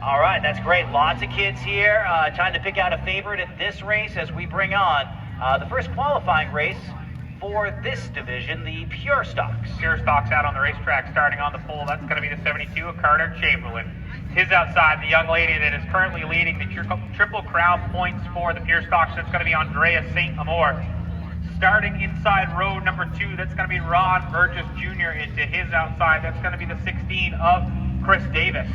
All right, that's great. Lots of kids here. Time to pick out a favorite at this race as we bring on the first qualifying race for this division, the Pure Stocks. Pure Stocks out on the racetrack starting on the pole. That's going to be the 72 of Carter Chamberlain. His outside, the young lady that is currently leading the Triple Crown points for the Pure Stocks. That's going to be Andrea St. Amour. Starting inside row number 2, that's going to be Ron Burgess Jr. Into his outside, that's going to be the 16 of Chris Davis.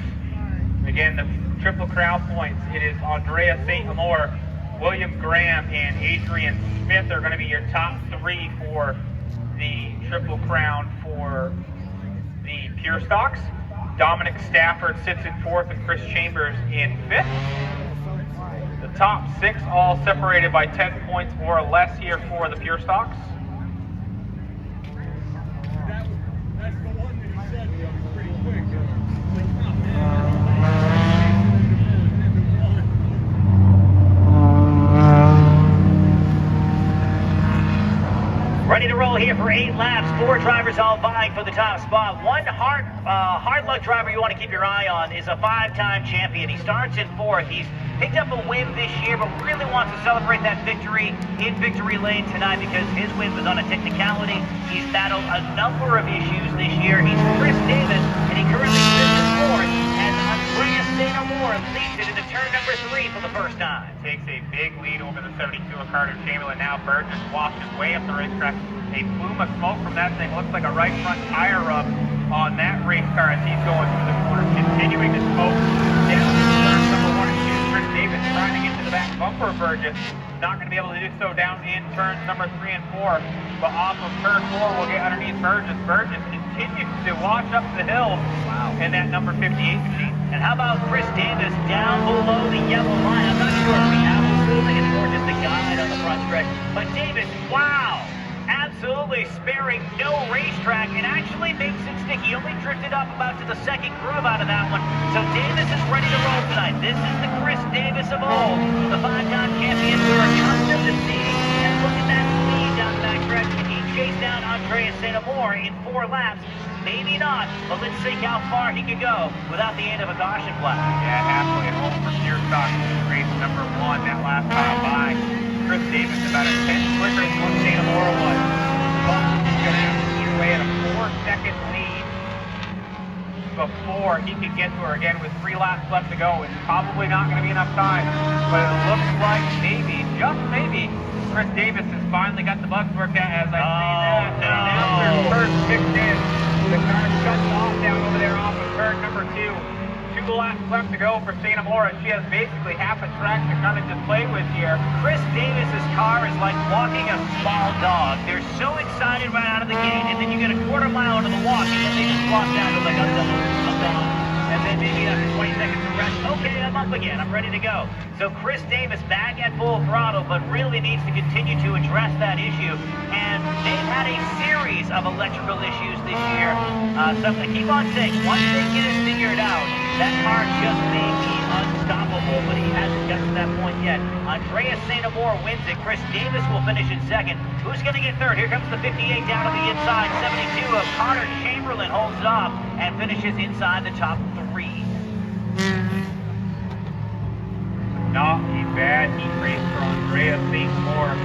Again, the Triple Crown points, it is Andrea St. Amour, William Graham, and Adrian Smith are going to be your top 3 for the Triple Crown for the Pure Stocks. Dominic Stafford sits in 4th and Chris Chambers in 5th. The top 6 all separated by 10 points or less here for the Pure Stocks. That's the one that he said pretty quick. Ready to roll here for 8 laps. 4 drivers all vying for the top spot. One hard luck driver you want to keep your eye on is a 5-time champion. He starts in 4th. He's picked up a win this year, but really wants to celebrate that victory in victory lane tonight because his win was on a technicality. He's battled a number of issues this year. He's Chris Davis, and he currently sits in 4th as Andrea St. Amour leads it into turn number 3 for the first time. Takes a big lead over the 72 of Carter Chamberlain. Now Burgess walks his way up the racetrack. A plume of smoke from that thing looks like a right front tire rub on that race car as he's going through the corner, continuing to smoke down turn number 1 and 2. Chris Davis trying to get to the back bumper of Burgess. Not going to be able to do so down in turns number 3 and 4, but off of turn 4 we'll get underneath Burgess. Burgess continues to wash up the hill in that number 58 machine. And how about Chris Davis down below the yellow line? I'm not sure if we have a rule. It's more just a guide on the front stretch. But Davis, wow! Absolutely sparing no racetrack and actually makes it sticky. Only drifted up about to the second groove out of that one. So Davis is ready to roll tonight. This is the Chris Davis of old, the 5-time champion we're accustomed to seeing. And look at that speed down the back stretch. Can he chase down Andrea St. Amour in 4 laps? Maybe not, but let's see how far he could go without the aid of a caution flag. Yeah, halfway home for Pure Stocks, race number 1 that last time by. Chris Davis about a 10th quicker than what St. Amour was. But he's going to have to eat away at a 4-second lead before he can get to her again with 3 laps left to go. It's probably not going to be enough time, but it looks like maybe, just maybe, Chris Davis has finally got the bugs worked out as I see that. No. And announcer first kicked in. The car shuts off down over there off of turn number 2. 2 laps left to go for St. Amour, and she has basically half a track to kind of just play with here. Chris Davis's car is like walking a small dog. They're so excited right out of the gate, and then you get a quarter mile into the walk, and then they just walk down to like, I'm done. And then maybe after 20 seconds of rest, okay, I'm up again, I'm ready to go. So Chris Davis back at full throttle, but really needs to continue to address that issue. And they've had a series of electrical issues this year. Something, keep on saying, once they get it figured out, that car just may be unstoppable, but he hasn't got to that point yet. Andrea St. Amour wins it. Chris Davis will finish in 2nd. Who's going to get 3rd? Here comes the 58 down on the inside. 72 of Carter Chamberlain holds it off and finishes inside the top 3. Not a bad heat race for Andrea St. Amour.